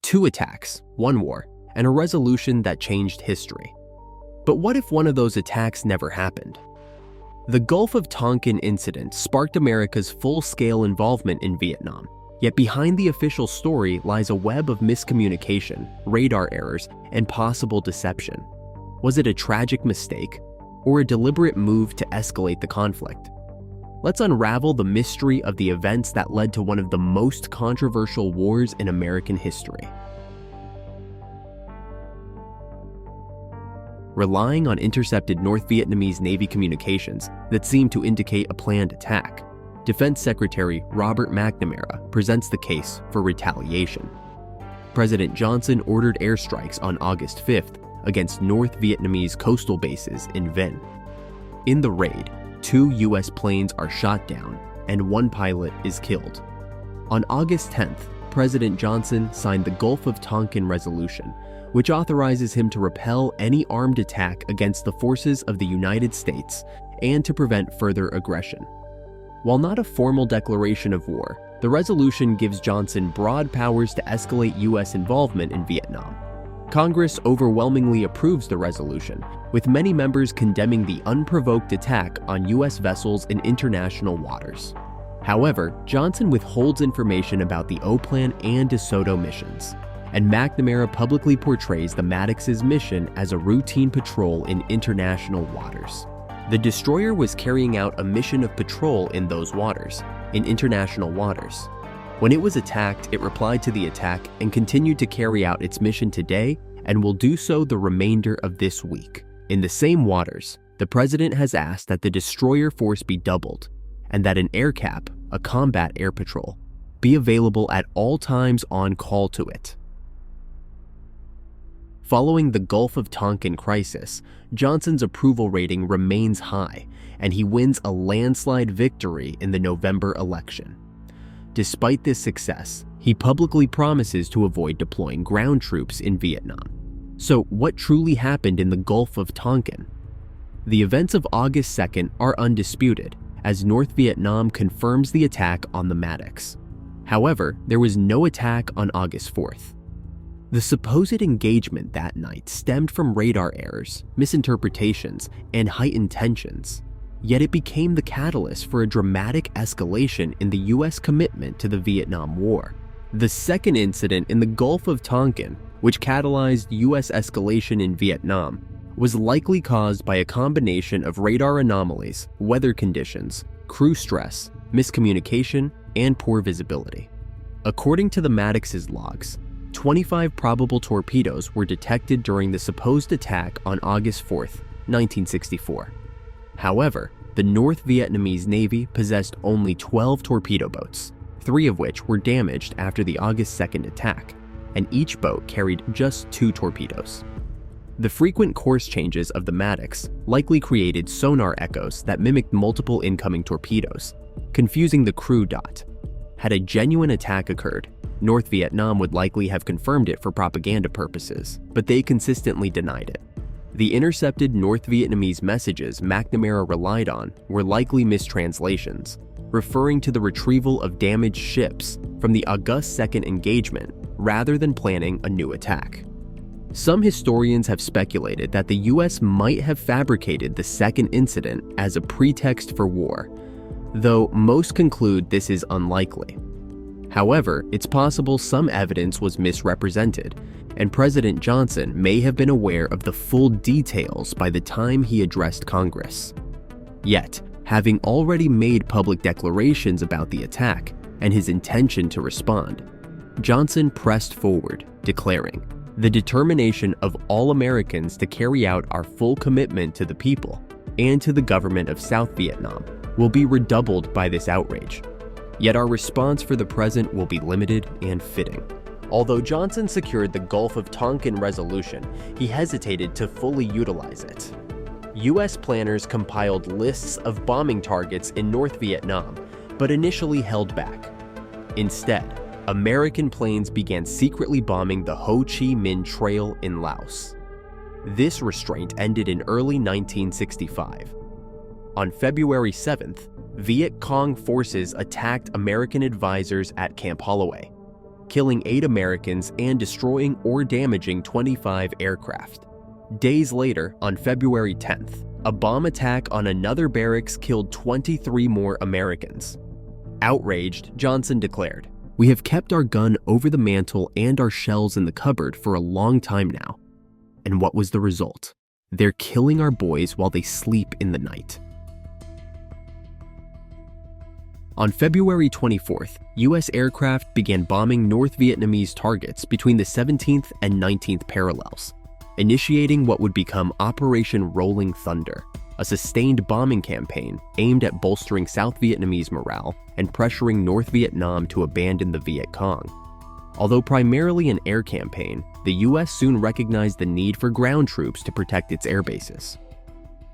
2 attacks, 1 war, and a resolution that changed history. But what if one of those attacks never happened? The Gulf of Tonkin Incident sparked America's full-scale involvement in Vietnam, yet behind the official story lies a web of miscommunication, radar errors, and possible deception. Was it a tragic mistake, or a deliberate move to escalate the conflict? Let's unravel the mystery of the events that led to one of the most controversial wars in American history. Relying on intercepted North Vietnamese Navy communications that seemed to indicate a planned attack, Defense Secretary Robert McNamara presents the case for retaliation. President Johnson ordered airstrikes on August 5th against North Vietnamese coastal bases in Vinh. In the raid, 2 U.S. planes are shot down and 1 pilot is killed. On August 10th, President Johnson signed the Gulf of Tonkin Resolution, which authorizes him to repel any armed attack against the forces of the United States and to prevent further aggression. While not a formal declaration of war, the resolution gives Johnson broad powers to escalate U.S. involvement in Vietnam. Congress overwhelmingly approves the resolution, with many members condemning the unprovoked attack on U.S. vessels in international waters. However, Johnson withholds information about the O-Plan and DeSoto missions, and McNamara publicly portrays the Maddox's mission as a routine patrol in international waters. The destroyer was carrying out a mission of patrol in those waters, in international waters. When it was attacked, it replied to the attack and continued to carry out its mission today and will do so the remainder of this week. In the same waters, the president has asked that the destroyer force be doubled and that an AirCap, a combat air patrol, be available at all times on call to it. Following the Gulf of Tonkin crisis, Johnson's approval rating remains high, and he wins a landslide victory in the November election. Despite this success, he publicly promises to avoid deploying ground troops in Vietnam. So what truly happened in the Gulf of Tonkin? The events of August 2nd are undisputed, as North Vietnam confirms the attack on the Maddox. However, there was no attack on August 4th. The supposed engagement that night stemmed from radar errors, misinterpretations, and heightened tensions. Yet it became the catalyst for a dramatic escalation in the U.S. commitment to the Vietnam War. The second incident in the Gulf of Tonkin, which catalyzed U.S. escalation in Vietnam, was likely caused by a combination of radar anomalies, weather conditions, crew stress, miscommunication, and poor visibility. According to the Maddox's logs, 25 probable torpedoes were detected during the supposed attack on August 4, 1964. However, the North Vietnamese Navy possessed only 12 torpedo boats, 3 of which were damaged after the August 2nd attack, and each boat carried just 2 torpedoes. The frequent course changes of the Maddox likely created sonar echoes that mimicked multiple incoming torpedoes, confusing the crew. Had a genuine attack occurred, North Vietnam would likely have confirmed it for propaganda purposes, but they consistently denied it. The intercepted North Vietnamese messages McNamara relied on were likely mistranslations, referring to the retrieval of damaged ships from the August 2nd engagement rather than planning a new attack. Some historians have speculated that the US might have fabricated the second incident as a pretext for war, though most conclude this is unlikely. However, it's possible some evidence was misrepresented, and President Johnson may have been aware of the full details by the time he addressed Congress. Yet, having already made public declarations about the attack and his intention to respond, Johnson pressed forward, declaring, "The determination of all Americans to carry out our full commitment to the people and to the government of South Vietnam will be redoubled by this outrage. Yet our response for the present will be limited and fitting." Although Johnson secured the Gulf of Tonkin resolution, he hesitated to fully utilize it. U.S. planners compiled lists of bombing targets in North Vietnam, but initially held back. Instead, American planes began secretly bombing the Ho Chi Minh Trail in Laos. This restraint ended in early 1965. On February 7th, Viet Cong forces attacked American advisors at Camp Holloway. killing 8 Americans and destroying or damaging 25 aircraft. Days later, on February 10th, a bomb attack on another barracks killed 23 more Americans. Outraged, Johnson declared, "We have kept our gun over the mantle and our shells in the cupboard for a long time now. And what was the result? They're killing our boys while they sleep in the night." On February 24th, U.S. aircraft began bombing North Vietnamese targets between the 17th and 19th parallels, initiating what would become Operation Rolling Thunder, a sustained bombing campaign aimed at bolstering South Vietnamese morale and pressuring North Vietnam to abandon the Viet Cong. Although primarily an air campaign, the U.S. soon recognized the need for ground troops to protect its air bases.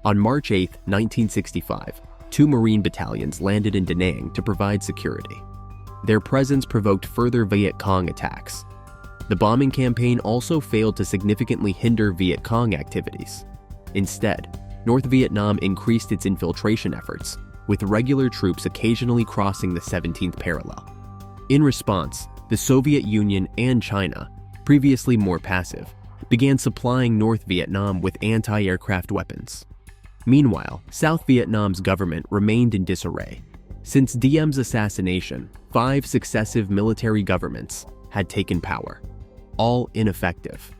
On March 8, 1965, 2 Marine battalions landed in Da Nang to provide security. Their presence provoked further Viet Cong attacks. The bombing campaign also failed to significantly hinder Viet Cong activities. Instead, North Vietnam increased its infiltration efforts, with regular troops occasionally crossing the 17th parallel. In response, the Soviet Union and China, previously more passive, began supplying North Vietnam with anti-aircraft weapons. Meanwhile, South Vietnam's government remained in disarray. Since Diem's assassination, 5 successive military governments had taken power, all ineffective.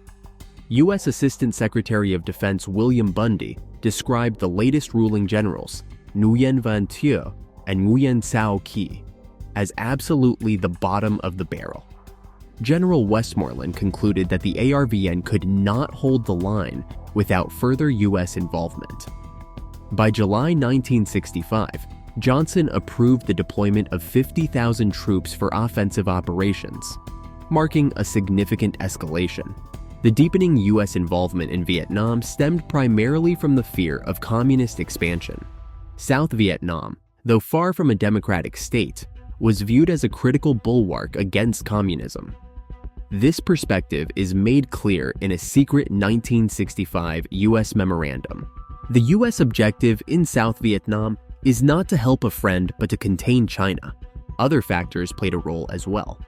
U.S. Assistant Secretary of Defense William Bundy described the latest ruling generals, Nguyen Van Thieu and Nguyen Sao Ky, as absolutely the bottom of the barrel. General Westmoreland concluded that the ARVN could not hold the line without further U.S. involvement. By July 1965, Johnson approved the deployment of 50,000 troops for offensive operations, marking a significant escalation. The deepening U.S. involvement in Vietnam stemmed primarily from the fear of communist expansion. South Vietnam, though far from a democratic state, was viewed as a critical bulwark against communism. This perspective is made clear in a secret 1965 U.S. memorandum. The U.S. objective in South Vietnam is not to help a friend but to contain China. Other factors played a role as well.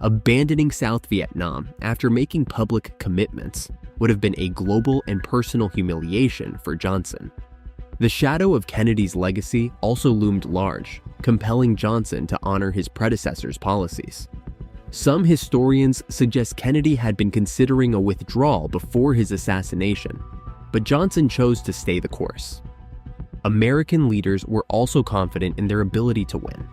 Abandoning South Vietnam after making public commitments would have been a global and personal humiliation for Johnson. The shadow of Kennedy's legacy also loomed large, compelling Johnson to honor his predecessor's policies. Some historians suggest Kennedy had been considering a withdrawal before his assassination, but Johnson chose to stay the course. American leaders were also confident in their ability to win.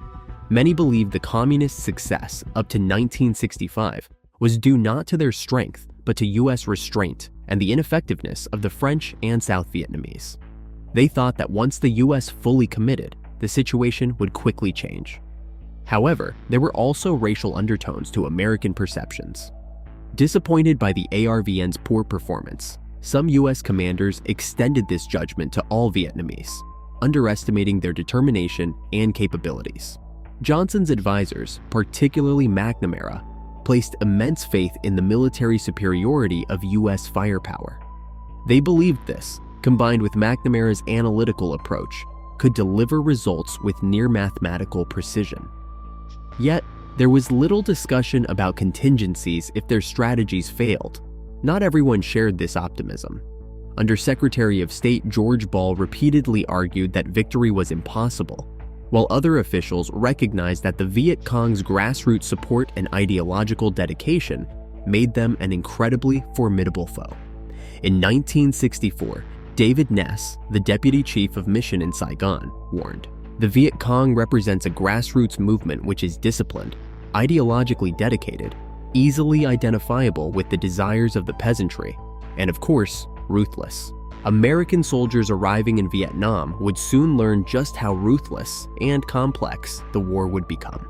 Many believed the communist success up to 1965 was due not to their strength, but to U.S. restraint and the ineffectiveness of the French and South Vietnamese. They thought that once the U.S. fully committed, the situation would quickly change. However, there were also racial undertones to American perceptions. Disappointed by the ARVN's poor performance, some U.S. commanders extended this judgment to all Vietnamese, underestimating their determination and capabilities. Johnson's advisors, particularly McNamara, placed immense faith in the military superiority of U.S. firepower. They believed this, combined with McNamara's analytical approach, could deliver results with near mathematical precision. Yet, there was little discussion about contingencies if their strategies failed. Not everyone shared this optimism. Under Secretary of State George Ball repeatedly argued that victory was impossible, while other officials recognized that the Viet Cong's grassroots support and ideological dedication made them an incredibly formidable foe. In 1964, David Ness, the deputy chief of mission in Saigon, warned, "The Viet Cong represents a grassroots movement which is disciplined, ideologically dedicated, easily identifiable with the desires of the peasantry, and of course, ruthless." American soldiers arriving in Vietnam would soon learn just how ruthless and complex the war would become.